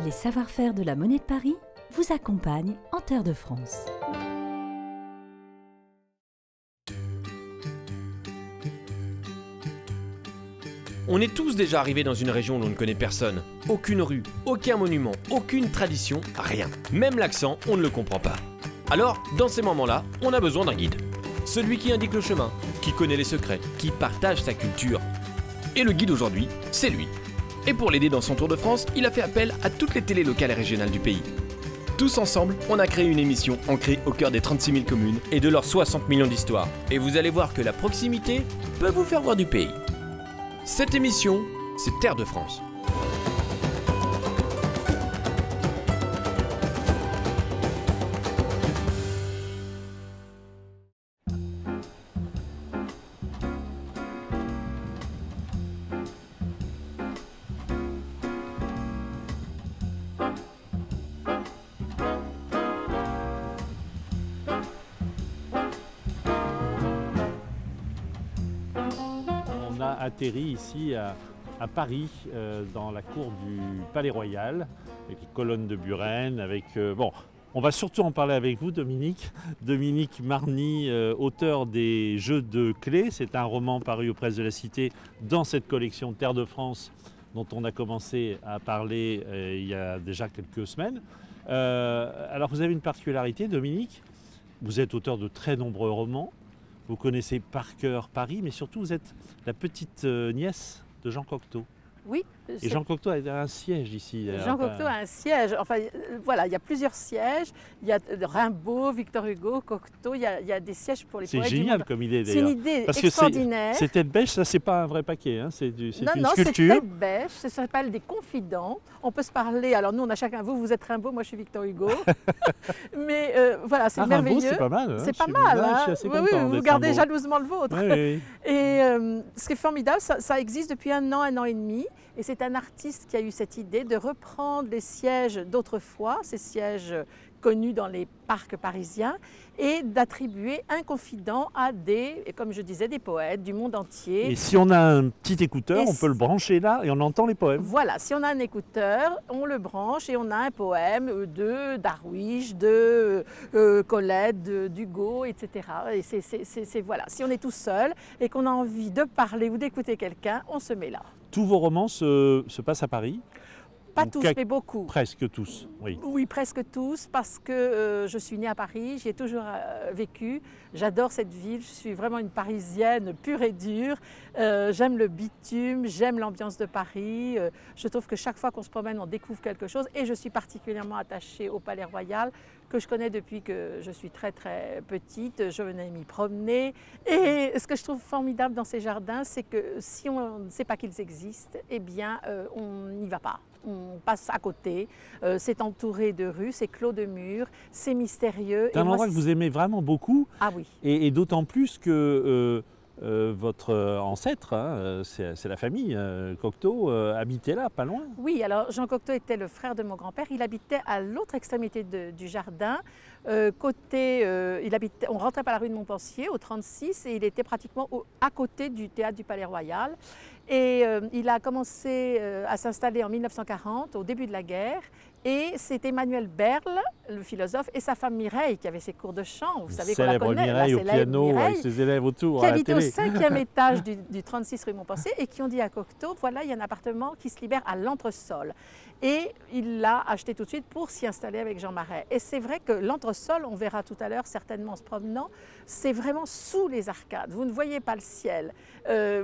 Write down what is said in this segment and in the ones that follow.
Les savoir-faire de la Monnaie de Paris vous accompagnent en Terre de France. On est tous déjà arrivés dans une région où l'on ne connaît personne. Aucune rue, aucun monument, aucune tradition, rien. Même l'accent, on ne le comprend pas. Alors, dans ces moments-là, on a besoin d'un guide. Celui qui indique le chemin, qui connaît les secrets, qui partage sa culture. Et le guide aujourd'hui, c'est lui. Et pour l'aider dans son tour de France, il a fait appel à toutes les télés locales et régionales du pays. Tous ensemble, on a créé une émission ancrée au cœur des 36 000 communes et de leurs 60 millions d'histoires. Et vous allez voir que la proximité peut vous faire voir du pays. Cette émission, c'est Terre de France. On a atterri ici à Paris, dans la cour du Palais Royal, avec les colonnes de Buren, bon, on va surtout en parler avec vous, Dominique. Dominique Marny, auteur des Jeux de clés. C'est un roman paru aux Presses de la Cité dans cette collection Terre de France, dont on a commencé à parler il y a déjà quelques semaines. Alors vous avez une particularité, Dominique. Vous êtes auteur de très nombreux romans. Vous connaissez par cœur Paris, mais surtout vous êtes la petite nièce de Jean Cocteau. Oui. Et Jean Cocteau a un siège ici. Jean Cocteau a un siège. Enfin, voilà, il y a plusieurs sièges. Il y a Rimbaud, Victor Hugo, Cocteau. Il y a des sièges pour les poètes. C'est génial comme idée d'ailleurs. C'est une idée extraordinaire. Ces têtes bêches, ça c'est pas un vrai paquet, hein. C'est une sculpture. Non, c'est têtes bêches. Ça s'appelle des confidents. On peut se parler. Alors nous, on a chacun. Vous êtes Rimbaud, moi je suis Victor Hugo. Mais voilà, c'est merveilleux. Rimbaud, c'est pas mal. Hein. C'est pas mal. Hein. Je suis assez content vous gardez jalousement le vôtre. Oui. Et ce qui est formidable, ça existe depuis un an et demi. Et c'est un artiste qui a eu cette idée de reprendre les sièges d'autrefois, ces sièges connus dans les parcs parisiens, et d'attribuer un confident à comme je disais, des poètes du monde entier. Et si on a un petit écouteur, on peut le brancher là et on entend les poèmes. Voilà, si on a un écouteur, on le branche et on a un poème de Darwish, de Colette, d'Hugo, etc. Et voilà, si on est tout seul et qu'on a envie de parler ou d'écouter quelqu'un, on se met là. Tous vos romans se passent à Paris? Pas tous, mais beaucoup. Presque tous, oui. Oui, presque tous, parce que je suis née à Paris, j'y ai toujours vécu. J'adore cette ville, je suis vraiment une Parisienne pure et dure. J'aime le bitume, j'aime l'ambiance de Paris. Je trouve que chaque fois qu'on se promène, on découvre quelque chose. Et je suis particulièrement attachée au Palais Royal, que je connais depuis que je suis très très petite. Je venais m'y promener. Et ce que je trouve formidable dans ces jardins, c'est que si on ne sait pas qu'ils existent, eh bien on n'y va pas. On passe à côté, c'est entouré de rues, c'est clos de murs, c'est mystérieux. C'est un endroit que vous aimez vraiment beaucoup. Ah oui. Et d'autant plus que votre ancêtre, hein, c'est la famille Cocteau, habitait là, pas loin. Oui, alors Jean Cocteau était le frère de mon grand-père. Il habitait à l'autre extrémité du jardin. On rentrait par la rue de Montpensier, au 36, et il était pratiquement à côté du théâtre du Palais Royal. Et il a commencé à s'installer en 1940, au début de la guerre. Et c'est Emmanuel Berle, le philosophe, et sa femme Mireille, qui avait ses cours de chant. Vous savez qu'on la connaît, Mireille au piano, Mireille, avec ses élèves autour. Qui habitait au 5e étage du 36 rue Montpensier et qui ont dit à Cocteau, voilà, il y a un appartement qui se libère à l'entresol. Et il l'a acheté tout de suite pour s'y installer avec Jean Marais. Et c'est vrai que l'entresol, on verra tout à l'heure certainement en se promenant, c'est vraiment sous les arcades. Vous ne voyez pas le ciel.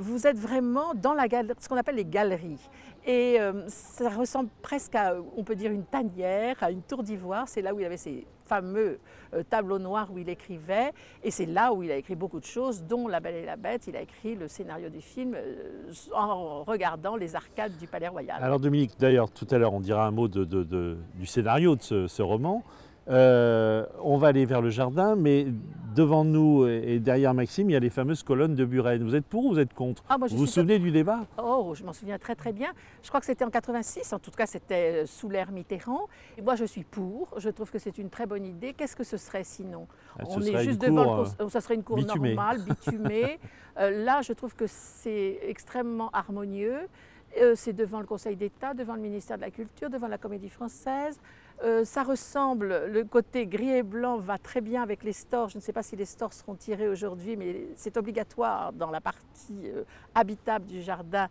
Vous êtes vraiment dans ce qu'on appelle les galeries. Et ça ressemble presque à, on peut dire, une tanière, à une tour d'ivoire. C'est là où il avait ses fameux tableaux noirs où il écrivait. Et c'est là où il a écrit beaucoup de choses, dont La Belle et la Bête. Il a écrit le scénario du film en regardant les arcades du Palais Royal. Alors Dominique, d'ailleurs, tout à l'heure, on dira un mot du scénario de ce roman. On va aller vers le jardin, mais devant nous et derrière Maxime, il y a les fameuses colonnes de Buren. Vous êtes pour ou vous êtes contre? Vous vous souvenez du débat? Oh, je m'en souviens très très bien. Je crois que c'était en 86, en tout cas c'était sous l'ère Mitterrand. Et moi je suis pour, je trouve que c'est une très bonne idée. Qu'est-ce que ce serait sinon? On est juste devant ça serait une cour normale, bitumée. Là je trouve que c'est extrêmement harmonieux. C'est devant le Conseil d'État, devant le ministère de la Culture, devant la Comédie Française. Ça ressemble, le côté gris et blanc va très bien avec les stores. Je ne sais pas si les stores seront tirés aujourd'hui, mais c'est obligatoire dans la partie habitable du jardin,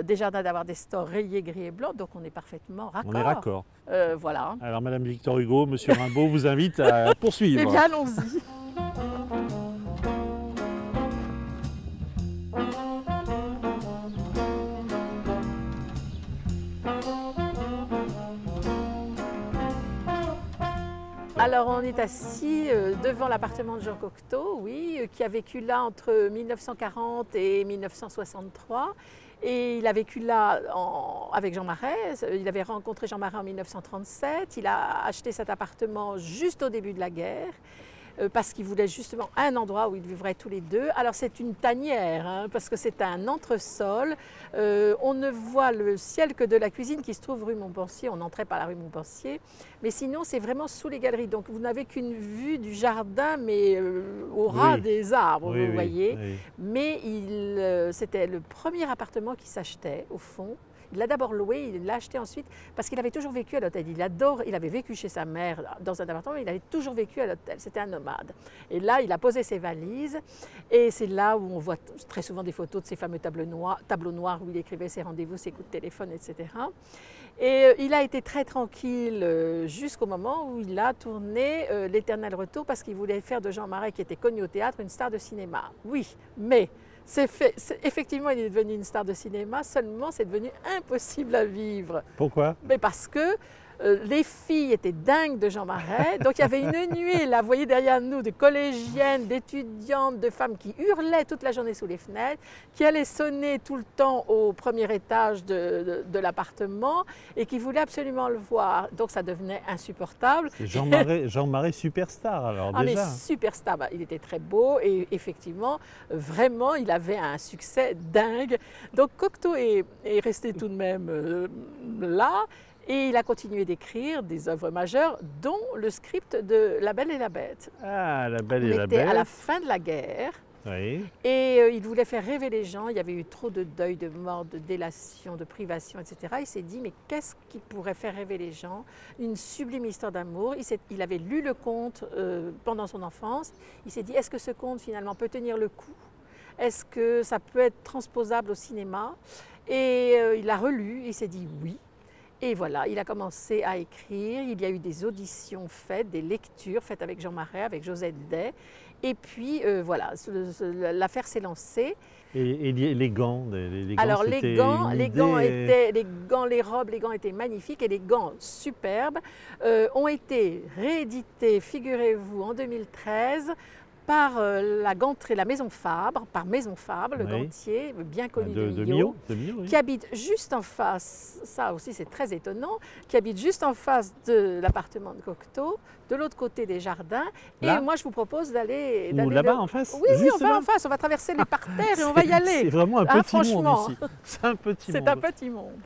des jardins d'avoir des stores rayés gris et blanc. Donc on est parfaitement raccord. On est raccord. Voilà. Alors Madame Victor Hugo, Monsieur Rimbaud vous invite à poursuivre. Eh bien, allons-y. Alors on est assis devant l'appartement de Jean Cocteau, oui, qui a vécu là entre 1940 et 1963. Et il a vécu là avec Jean Marais. Il avait rencontré Jean Marais en 1937. Il a acheté cet appartement juste au début de la guerre. Parce qu'il voulait justement un endroit où ils vivraient tous les deux. Alors c'est une tanière, hein, parce que c'est un entresol. On ne voit le ciel que de la cuisine qui se trouve rue Montpensier. On entrait par la rue Montpensier. Mais sinon, c'est vraiment sous les galeries. Donc vous n'avez qu'une vue du jardin, mais au ras des arbres, vous voyez. Oui. Mais c'était le premier appartement qui s'achetait, au fond. Il l'a d'abord loué, il l'a acheté ensuite, parce qu'il avait toujours vécu à l'hôtel. Il avait vécu chez sa mère dans un appartement, mais il avait toujours vécu à l'hôtel. C'était un nomade. Et là, il a posé ses valises, et c'est là où on voit très souvent des photos de ces fameux tableaux noirs où il écrivait ses rendez-vous, ses coups de téléphone, etc. Et il a été très tranquille jusqu'au moment où il a tourné L'Éternel Retour, parce qu'il voulait faire de Jean Marais, qui était connu au théâtre, une star de cinéma. Oui, mais... effectivement, il est devenu une star de cinéma, seulement c'est devenu impossible à vivre. Pourquoi? Mais parce que les filles étaient dingues de Jean Marais, donc il y avait une nuée, là, vous voyez derrière nous, de collégiennes, d'étudiantes, de femmes qui hurlaient toute la journée sous les fenêtres, qui allaient sonner tout le temps au premier étage de l'appartement et qui voulaient absolument le voir. Donc ça devenait insupportable. Jean Marais superstar alors déjà. Mais superstar, il était très beau et effectivement, vraiment, il avait un succès dingue. Donc Cocteau est resté tout de même là. Et il a continué d'écrire des œuvres majeures, dont le script de La Belle et la Bête. Ah, La Belle et la Bête. On était à la fin de la guerre. Oui. Et il voulait faire rêver les gens. Il y avait eu trop de deuil, de mort, de délation, de privation, etc. Il s'est dit, mais qu'est-ce qui pourrait faire rêver les gens? Une sublime histoire d'amour. Il avait lu le conte pendant son enfance. Il s'est dit, est-ce que ce conte, finalement, peut tenir le coup? Est-ce que ça peut être transposable au cinéma? Et il a relu, il s'est dit oui. Et voilà, il a commencé à écrire, il y a eu des auditions faites, des lectures faites avec Jean Marais, avec Josette Day. Et puis voilà, l'affaire s'est lancée. Et les gants, alors les robes, les gants étaient magnifiques et les gants superbes ont été réédités, figurez-vous, en 2013 par la ganterie, la Maison Fabre, le gantier bien connu de Millau, oui. Qui habite juste en face, ça aussi c'est très étonnant, qui habite juste en face de l'appartement de Cocteau, de l'autre côté des jardins. Là? Et moi je vous propose d'aller... là-bas en face? Oui, on va en face, on va traverser les parterres et on va y aller. C'est vraiment un petit monde ici. C'est un petit monde.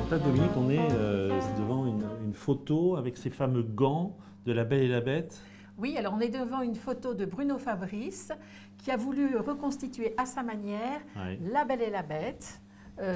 Là, Dominique, on est devant une photo avec ces fameux gants de La Belle et la Bête. Oui, alors on est devant une photo de Bruno Fabrice qui a voulu reconstituer à sa manière La Belle et la Bête,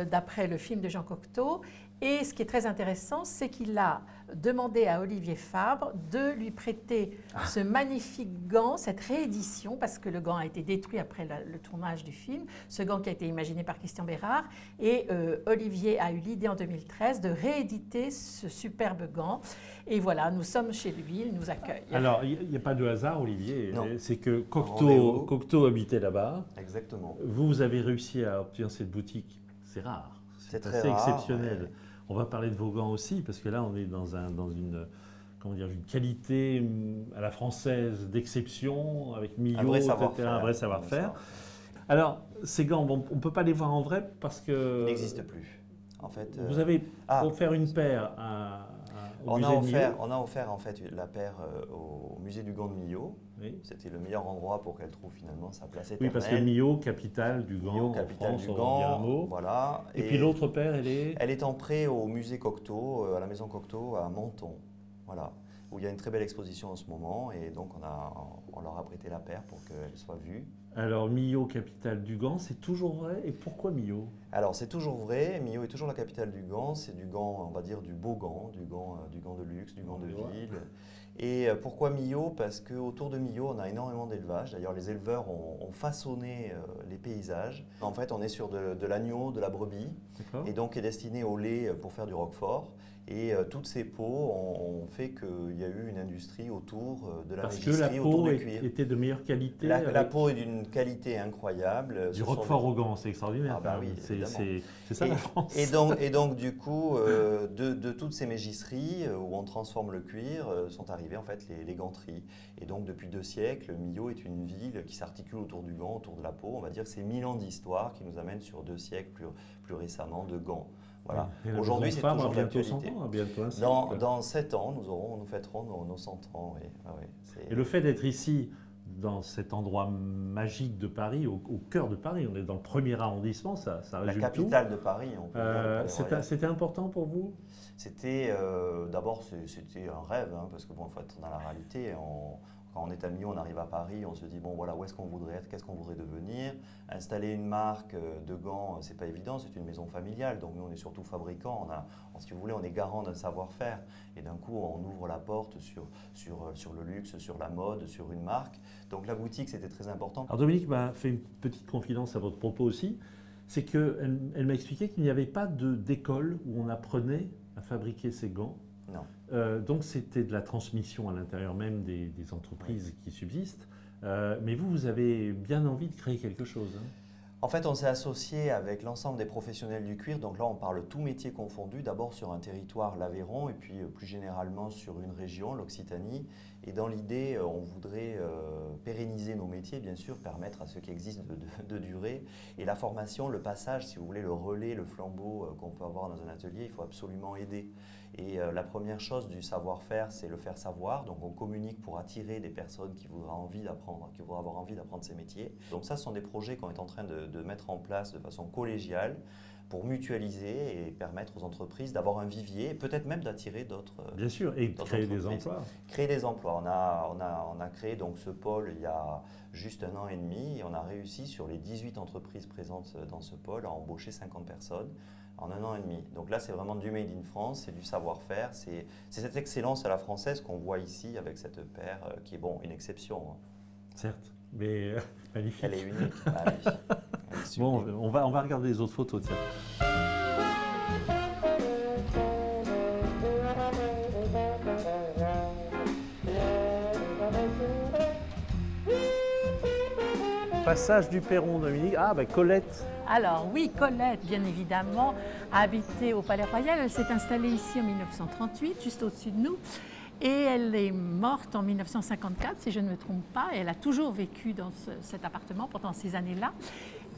d'après le film de Jean Cocteau. Et ce qui est très intéressant, c'est qu'il a demandé à Olivier Fabre de lui prêter ce magnifique gant, cette réédition, parce que le gant a été détruit après le tournage du film, ce gant qui a été imaginé par Christian Bérard. Et Olivier a eu l'idée en 2013 de rééditer ce superbe gant. Et voilà, nous sommes chez lui, il nous accueille. Alors, il n'y a pas de hasard, Olivier, c'est que Cocteau habitait là-bas. Exactement. Vous avez réussi à obtenir cette boutique, c'est rare. C'est assez exceptionnel. Ouais. On va parler de vos gants aussi, parce que là, on est dans une qualité à la française d'exception, avec Millau, etc., un vrai savoir-faire. Alors, ces gants, on ne peut pas les voir en vrai parce que... Ils n'existent plus. En fait, Vous avez offert une paire au musée de Millau. On a offert en fait la paire au musée du Gand de Millau. Oui. C'était le meilleur endroit pour qu'elle trouve finalement sa place éternelle. Oui, parce que Millau, capitale du Gand, Millau, en capitale France, du on Gand, dit un mot. voilà. Et puis l'autre paire, elle est... Elle est en prêt au musée Cocteau, à la maison Cocteau à Menton, voilà, où il y a une très belle exposition en ce moment, et donc on leur a prêté la paire pour qu'elle soit vue. Alors Millau, capitale du Gand, c'est toujours vrai. Et pourquoi Millau? Alors c'est toujours vrai, Millau est toujours la capitale du Gand, c'est du Gand, on va dire du beau Gand, du Gand de luxe, du Gand de ville. Et pourquoi Millau? Parce qu'autour de Millau, on a énormément d'élevage. D'ailleurs, les éleveurs ont façonné les paysages. En fait, on est sur de l'agneau, de la brebis, et donc est destiné au lait pour faire du roquefort. Et toutes ces peaux ont fait qu'il y a eu une industrie autour de la mégisserie, autour du cuir. Parce que la peau était de meilleure qualité. La peau est d'une qualité incroyable. Du roquefort au Gand, c'est extraordinaire. Ah bah oui, c'est ça la France. Et donc du coup, de toutes ces mégisseries où on transforme le cuir, sont arrivées en fait les ganteries. Et donc depuis 2 siècles, Millau est une ville qui s'articule autour du Gand, autour de la peau. On va dire que c'est 1000 ans d'histoire qui nous amènent sur 2 siècles plus récemment de Gand. Voilà. Aujourd'hui, c'est toujours d'actualité. Dans 7 ans, nous fêterons nos 100 ans. Et le fait d'être ici, dans cet endroit magique de Paris, au cœur de Paris, on est dans le 1er arrondissement, ça résume tout. La capitale de Paris, on peut dire. C'était important pour vous? C'était, d'abord, c'était un rêve, hein, parce que bon, il faut être dans la réalité. Quand on est à Millau, on arrive à Paris, on se dit, bon voilà, où est-ce qu'on voudrait être, qu'est-ce qu'on voudrait devenir. Installer une marque de gants, c'est pas évident, c'est une maison familiale, donc nous on est surtout fabricants, si vous voulez, on est garant d'un savoir-faire. Et d'un coup, on ouvre la porte sur le luxe, sur la mode, sur une marque. Donc la boutique, c'était très important. Alors Dominique m'a fait une petite confidence à votre propos aussi, c'est qu'elle m'a expliqué qu'il n'y avait pas d'école où on apprenait à fabriquer ces gants. Non. Donc c'était de la transmission à l'intérieur même des entreprises qui subsistent. Mais vous avez bien envie de créer quelque chose. Hein. En fait, on s'est associé avec l'ensemble des professionnels du cuir. Donc là, on parle tout métier confondu, d'abord sur un territoire, l'Aveyron, et puis plus généralement sur une région, l'Occitanie. Et dans l'idée, on voudrait pérenniser nos métiers, bien sûr, permettre à ceux qui existent de durer. Et la formation, le passage, si vous voulez, le relais, le flambeau qu'on peut avoir dans un atelier, il faut absolument aider. Et la première chose du savoir-faire, c'est le faire savoir. Donc on communique pour attirer des personnes qui voudraient avoir envie d'apprendre ces métiers. Donc ça, ce sont des projets qu'on est en train de mettre en place de façon collégiale pour mutualiser et permettre aux entreprises d'avoir un vivier, peut-être même d'attirer d'autres. Bien sûr, et créer des emplois. Créer des emplois. On a créé donc ce pôle il y a juste 1 an et demi et on a réussi sur les 18 entreprises présentes dans ce pôle à embaucher 50 personnes en 1 an et demi. Donc là, c'est vraiment du Made in France, c'est du savoir-faire, c'est cette excellence à la française qu'on voit ici avec cette paire qui est une exception. Hein. Certes, mais magnifique. Elle est unique. Ah, oui. Bon, on va regarder les autres photos. Tiens. Passage du Perron, Dominique. Ah, Colette. Alors oui, Colette, bien évidemment, a habité au Palais Royal. Elle s'est installée ici en 1938, juste au-dessus de nous. Et elle est morte en 1954, si je ne me trompe pas. Et elle a toujours vécu dans cet appartement pendant ces années-là.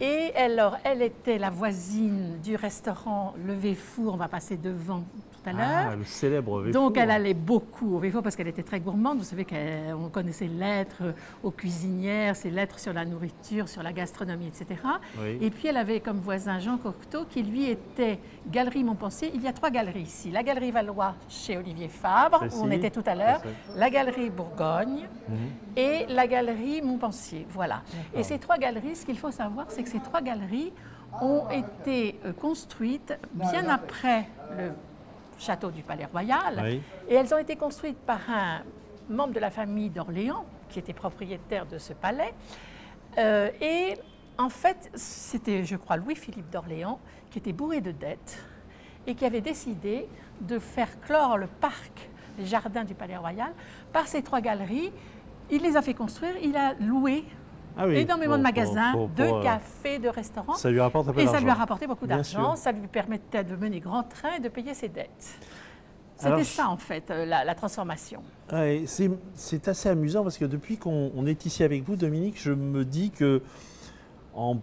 Et alors, elle était la voisine du restaurant Le Véfour. On va passer devant tout à l'heure. Ah, le célèbre Véfour. Donc, elle allait beaucoup au Véfour parce qu'elle était très gourmande. Vous savez qu'on connaissait lettres aux cuisinières, ses lettres sur la nourriture, sur la gastronomie, etc. Oui. Et puis, elle avait comme voisin Jean Cocteau, qui lui était Galerie Montpensier. Il y a 3 galeries ici. La Galerie Valois chez Olivier Fabre, où on était tout à l'heure. La Galerie Bourgogne et la Galerie Montpensier. Voilà. Et ces 3 galeries, ce qu'il faut savoir, c'est que ces 3 galeries ont été construites bien après le château du Palais Royal. Oui. Et elles ont été construites par un membre de la famille d'Orléans, qui était propriétaire de ce palais. Et en fait, c'était, je crois, Louis-Philippe d'Orléans, qui était bourré de dettes et qui avait décidé de faire clore le parc, les jardins du Palais Royal, par ces 3 galeries. Il les a fait construire, il a loué énormément de magasins, de cafés, de restaurants. Ça lui rapporte un peu d'argent. Et ça lui a rapporté beaucoup d'argent. sûr. Ça lui permettait de mener grand train et de payer ses dettes. C'était ça, en fait, la transformation. Ouais, c'est assez amusant parce que depuis qu'on est ici avec vous, Dominique, je me dis que en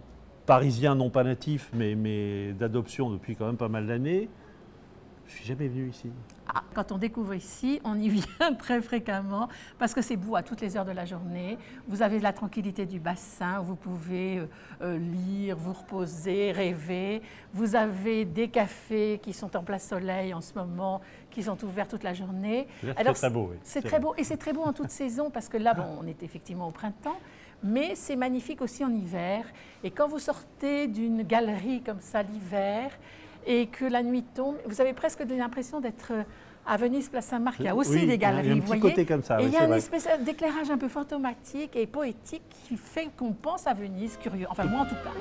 parisien, non pas natif, mais d'adoption depuis quand même pas mal d'années. Je ne suis jamais venu ici. Ah, quand on découvre ici, on y vient très fréquemment parce que c'est beau à toutes les heures de la journée. Vous avez la tranquillité du bassin, vous pouvez lire, vous reposer, rêver. Vous avez des cafés qui sont en plein soleil en ce moment, qui sont ouverts toute la journée. C'est très beau. Oui. C'est très beau et c'est très beau en toute saison parce que là, bon, on est effectivement au printemps. Mais c'est magnifique aussi en hiver. Et quand vous sortez d'une galerie comme ça l'hiver, et que la nuit tombe, vous avez presque l'impression d'être à Venise, Place Saint-Marc. Il y a aussi des galeries, il y a un vous petit voyez. côté comme ça. Et oui, il y a une vrai. espèce d'éclairage un peu fantomatique et poétique qui fait qu'on pense à Venise, curieux. Enfin, moi en tout cas.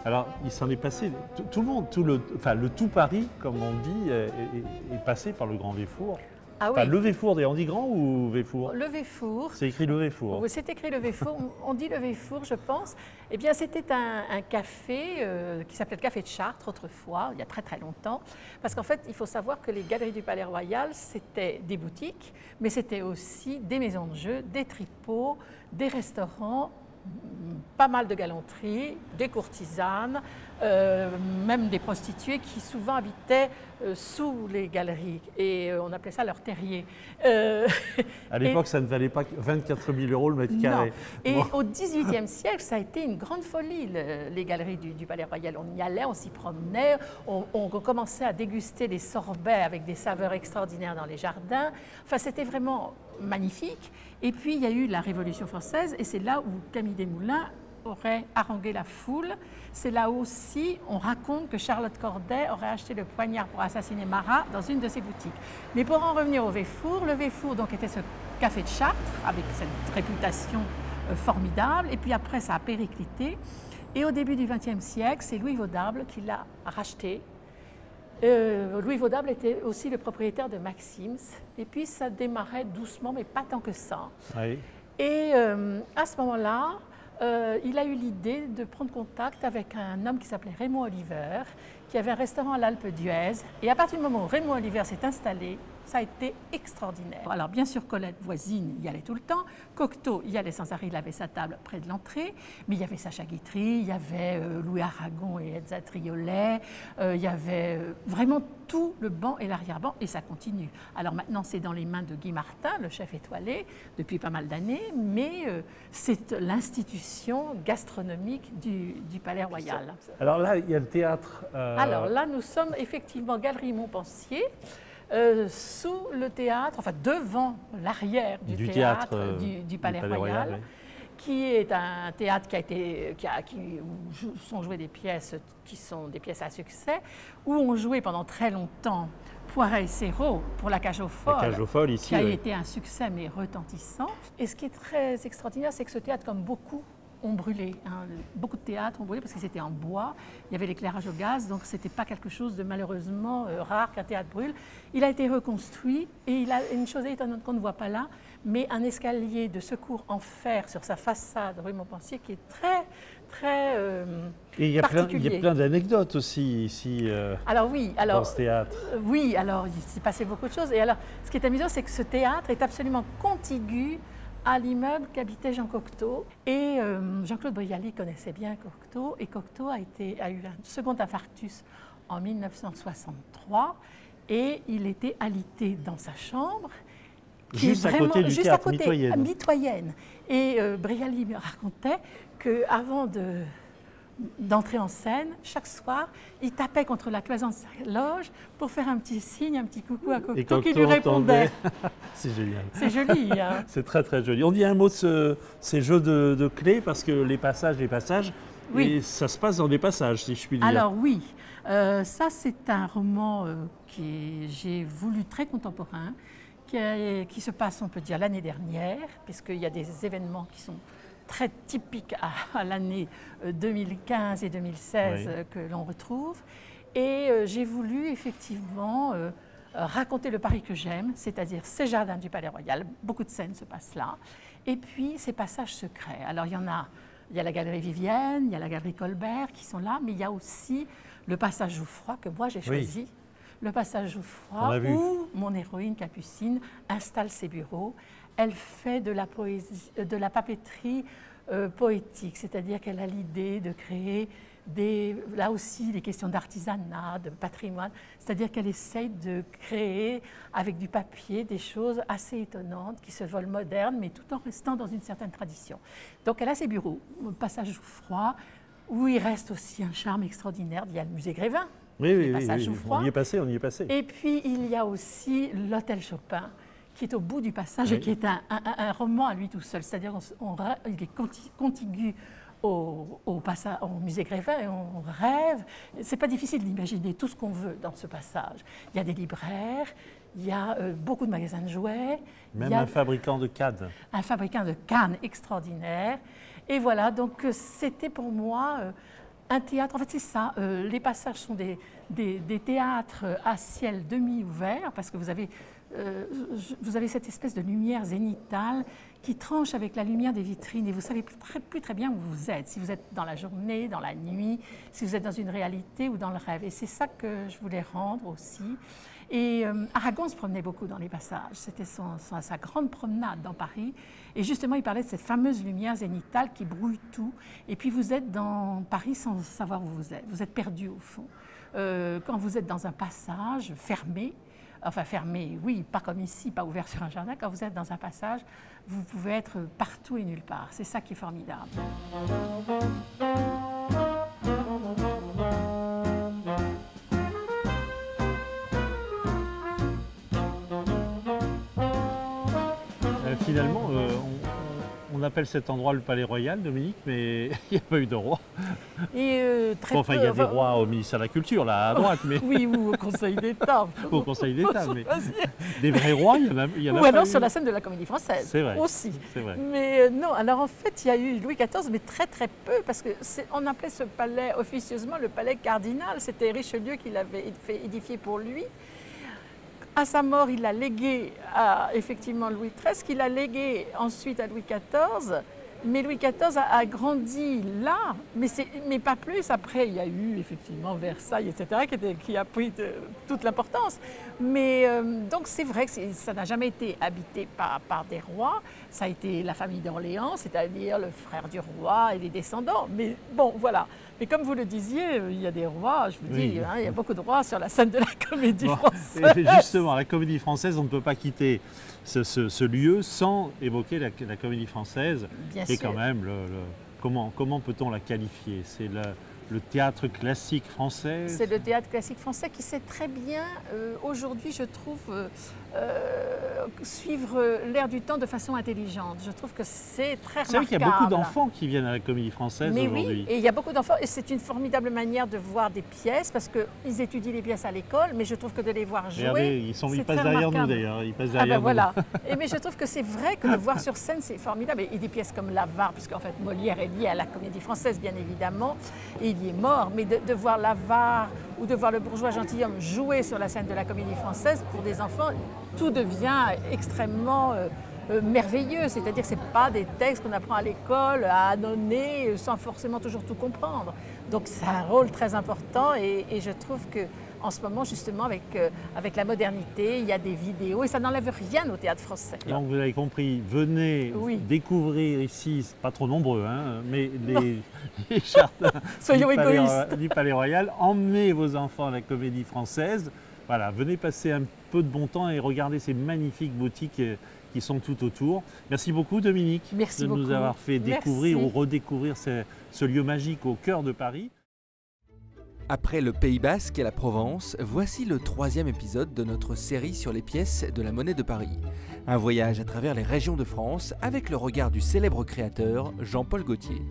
Alors, il s'en est passé, tout le monde, le tout Paris, comme on dit, est passé par le Grand Véfour. Ah oui, Enfin, le Véfour, on dit grand ou Véfour? le Véfour. C'est écrit le Véfour. Oui, c'est écrit le Véfour. On dit le Véfour, je pense. Eh bien, c'était un café qui s'appelait le Café de Chartres autrefois, il y a très très longtemps. Parce qu'en fait, il faut savoir que les galeries du Palais Royal, c'était des boutiques, mais c'était aussi des maisons de jeu, des tripots, des restaurants, pas mal de galanteries, des courtisanes, même des prostituées qui souvent habitaient sous les galeries et on appelait ça leur terrier. À l'époque, ça ne valait pas 24 000 € le mètre carré. Et Bon. au XVIIIe siècle, ça a été une grande folie, les galeries du Palais Royal. On y allait, on s'y promenait, on commençait à déguster des sorbets avec des saveurs extraordinaires dans les jardins. Enfin, c'était vraiment magnifique. Et puis, il y a eu la Révolution française et c'est là où Camille Desmoulins aurait harangué la foule. C'est là aussi, on raconte que Charlotte Corday aurait acheté le poignard pour assassiner Marat dans une de ses boutiques. Mais pour en revenir au Véfour, le Véfour donc, était ce café de Chartres avec cette réputation formidable. Et puis après, ça a périclité. Et au début du XXe siècle, c'est Louis Vaudable qui l'a racheté. Louis Vaudable était aussi le propriétaire de Maxim's. Et puis ça démarrait doucement, mais pas tant que ça. Oui. Et à ce moment-là, il a eu l'idée de prendre contact avec un homme qui s'appelait Raymond Oliver, qui avait un restaurant à l'Alpe d'Huez. Et à partir du moment où Raymond Oliver s'est installé, ça a été extraordinaire. Alors bien sûr, Colette voisine y allait tout le temps. Cocteau y allait sans arrêt, il avait sa table près de l'entrée. Mais il y avait Sacha Guitry, il y avait Louis Aragon et Elsa Triolet. Il y avait vraiment tout le banc et l'arrière-ban, et ça continue. Alors maintenant, c'est dans les mains de Guy Martin, le chef étoilé, depuis pas mal d'années, mais c'est l'institution gastronomique du Palais Royal. Alors là, il y a le théâtre. Alors là, nous sommes effectivement Galerie Montpensier, sous le théâtre, enfin devant l'arrière du théâtre du Palais Royal, oui. Qui est un théâtre où sont jouées des pièces qui sont des pièces à succès, où ont joué pendant très longtemps Poiret et Serrault pour La Cage aux Folles, La Cage aux Folles ici, qui a oui. été un succès mais retentissant. Et ce qui est très extraordinaire, c'est que ce théâtre, comme beaucoup, ont brûlé. Hein. Beaucoup de théâtres ont brûlé parce que c'était en bois, il y avait l'éclairage au gaz, donc ce n'était pas quelque chose de malheureusement rare qu'un théâtre brûle. Il a été reconstruit et il a une chose étonnante qu'on ne voit pas là, mais un escalier de secours en fer sur sa façade rue Montpensier qui est très, très Et il y a particulier. plein d'anecdotes aussi ici Alors oui, dans ce théâtre. Oui, alors il s'est passé beaucoup de choses. Et alors, ce qui est amusant, c'est que ce théâtre est absolument contigu à l'immeuble qu'habitait Jean Cocteau. Et Jean-Claude Brialy connaissait bien Cocteau. Et Cocteau a eu un second infarctus en 1963. Et il était alité dans sa chambre. Juste à côté du théâtre, Mitoyenne. Et Brialy me racontait qu'avant d'entrer en scène, chaque soir, il tapait contre la cloison de sa loge pour faire un petit signe, un petit coucou à Cocteau qui lui répondait. C'est génial. C'est joli. Hein. C'est très très joli. On dit un mot de ces jeux de clés parce que les passages, oui. Et ça se passe dans des passages, si je puis dire. Alors oui, ça c'est un roman que j'ai voulu très contemporain, qui se passe, on peut dire, l'année dernière, puisqu'il y a des événements qui sont très typiques à l'année 2015 et 2016 oui. Que l'on retrouve. Et j'ai voulu effectivement raconter le Paris que j'aime, c'est-à-dire ces jardins du Palais Royal. Beaucoup de scènes se passent là. Et puis ces passages secrets. Alors il y a la galerie Vivienne, il y a la galerie Colbert qui sont là, mais il y a aussi le passage Jouffroy que moi j'ai choisi. Oui. Le passage Jouffroy où mon héroïne Capucine installe ses bureaux. elle fait de la poésie, de la papeterie poétique, c'est-à-dire qu'elle a l'idée de créer là aussi des questions d'artisanat, de patrimoine, c'est-à-dire qu'elle essaye de créer avec du papier des choses assez étonnantes qui se veulent modernes, mais tout en restant dans une certaine tradition. Donc elle a ses bureaux, au passage Jouffroy, où il reste aussi un charme extraordinaire. Il y a le musée Grévin, oui, passage oui, Jouffroy. On y est passé. Et puis il y a aussi l'hôtel Chopin, qui est au bout du passage et qui est un roman à lui tout seul, c'est-à-dire qu'il est contigu au musée Grévin et on rêve. C'est pas difficile d'imaginer tout ce qu'on veut dans ce passage. Il y a des libraires, il y a beaucoup de magasins de jouets. Même un fabricant de cannes. Un fabricant de cannes extraordinaire. Et voilà, donc c'était pour moi un théâtre. En fait, c'est ça. Les passages sont des théâtres à ciel demi-ouvert parce que vous avez cette espèce de lumière zénitale qui tranche avec la lumière des vitrines et vous ne savez plus très bien où vous êtes, si vous êtes dans la journée, dans la nuit, si vous êtes dans une réalité ou dans le rêve. Et c'est ça que je voulais rendre aussi. Et Aragon se promenait beaucoup dans les passages, c'était sa grande promenade dans Paris. Et justement, il parlait de cette fameuse lumière zénitale qui brouille tout. Et puis vous êtes dans Paris sans savoir où vous êtes perdu au fond. Quand vous êtes dans un passage fermé, enfin fermé, oui, pas comme ici, pas ouvert sur un jardin. Quand vous êtes dans un passage, vous pouvez être partout et nulle part. C'est ça qui est formidable. Finalement, on appelle cet endroit le Palais Royal, Dominique, mais il n'y a pas eu de roi. Et très bon, enfin, il y a des rois au ministère de la Culture, là, à droite. Mais... oui, ou au Conseil d'État. Au Conseil d'État, mais des vrais rois, il y en a ou pas alors eu. Sur la scène de la Comédie Française, c'est vrai, aussi. C'est vrai. Mais non, alors en fait, il y a eu Louis XIV, mais très peu, parce qu'on appelait ce palais officieusement le palais cardinal. C'était Richelieu qui l'avait fait édifier pour lui. À sa mort, il l'a légué à effectivement Louis XIII, qu'il a légué ensuite à Louis XIV. Mais Louis XIV a grandi là, mais pas plus. Après, il y a eu effectivement Versailles, etc., qui a pris toute l'importance. Mais donc c'est vrai que ça n'a jamais été habité par des rois. Ça a été la famille d'Orléans, c'est-à-dire le frère du roi et les descendants. Mais bon, voilà. Mais comme vous le disiez, il y a des rois, je vous dis, hein, il y a beaucoup de rois sur la scène de la Comédie Française. Et justement, la Comédie Française, on ne peut pas quitter ce lieu sans évoquer la Comédie Française. Bien et sûr. Quand même, comment peut-on la qualifier? C'est le théâtre classique français? C'est le théâtre classique français qui sait très bien, aujourd'hui, je trouve, suivre l'air du temps de façon intelligente. Je trouve que c'est très remarquable. C'est vrai qu'il y a beaucoup d'enfants qui viennent à la Comédie Française aujourd'hui. Oui, et il y a beaucoup d'enfants, et c'est une formidable manière de voir des pièces, parce qu'ils étudient les pièces à l'école, mais je trouve que de les voir jouer, regardez, ils passent derrière nous d'ailleurs. Ils passent derrière nous. Voilà. Mais je trouve que c'est vrai que de voir sur scène, c'est formidable. Et des pièces comme l'Avare, puisqu'en fait Molière est lié à la Comédie Française, bien évidemment, et il y est mort, mais de voir l'Avare ou de voir le bourgeois gentilhomme jouer sur la scène de la Comédie Française, pour des enfants, tout devient extrêmement merveilleux. C'est-à-dire que ce n'est pas des textes qu'on apprend à l'école, à annonner, sans forcément toujours tout comprendre. Donc c'est un rôle très important et je trouve qu'en ce moment, justement, avec la modernité, il y a des vidéos et ça n'enlève rien au théâtre français. Donc vous avez compris, venez découvrir ici, pas trop nombreux, hein, mais les jardins Soyons égoïstes. Du Palais Royal. Emmenez vos enfants à la Comédie Française. Voilà, venez passer un peu de bon temps et regardez ces magnifiques boutiques qui sont tout autour. Merci beaucoup Dominique de nous avoir fait découvrir ou redécouvrir ce lieu magique au cœur de Paris. Après le Pays Basque et la Provence, voici le 3e épisode de notre série sur les pièces de la Monnaie de Paris. Un voyage à travers les régions de France avec le regard du célèbre créateur Jean-Paul Gaultier.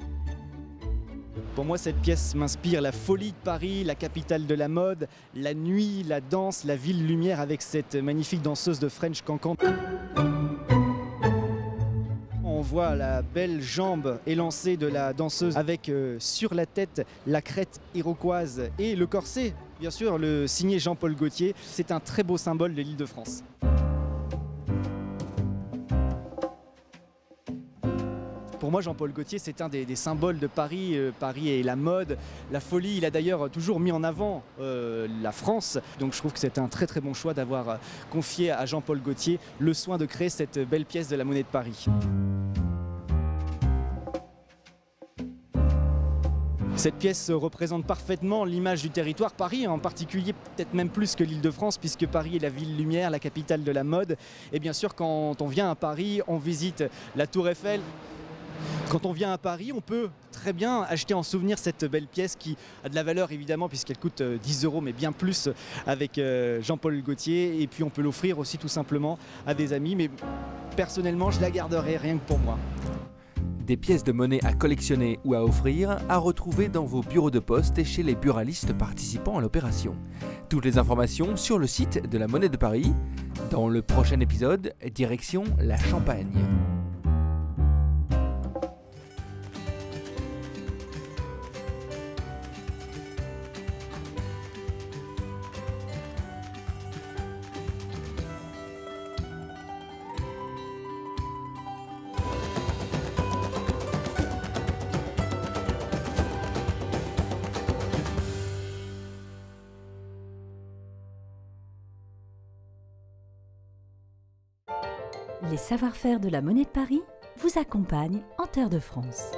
Pour moi, cette pièce m'inspire la folie de Paris, la capitale de la mode, la nuit, la danse, la ville lumière avec cette magnifique danseuse de French Cancan. On voit la belle jambe élancée de la danseuse avec sur la tête la crête iroquoise et le corset, bien sûr, le signé Jean-Paul Gaultier. C'est un très beau symbole de l'Île-de-France. Pour moi, Jean-Paul Gaultier, c'est un des symboles de Paris. Paris est la mode, la folie. Il a d'ailleurs toujours mis en avant la France. Donc je trouve que c'est un très très bon choix d'avoir confié à Jean-Paul Gaultier le soin de créer cette belle pièce de la Monnaie de Paris. Cette pièce représente parfaitement l'image du territoire Paris, en particulier peut-être même plus que l'Île-de-France, puisque Paris est la ville lumière, la capitale de la mode. Et bien sûr, quand on vient à Paris, on visite la Tour Eiffel. Quand on vient à Paris, on peut très bien acheter en souvenir cette belle pièce qui a de la valeur évidemment puisqu'elle coûte 10 €, mais bien plus avec Jean-Paul Gaultier. Et puis on peut l'offrir aussi tout simplement à des amis, mais personnellement je la garderai rien que pour moi. Des pièces de monnaie à collectionner ou à offrir, à retrouver dans vos bureaux de poste et chez les buralistes participant à l'opération. Toutes les informations sur le site de la Monnaie de Paris. Dans le prochain épisode, direction la Champagne. Les savoir-faire de la Monnaie de Paris vous accompagnent en terre de France.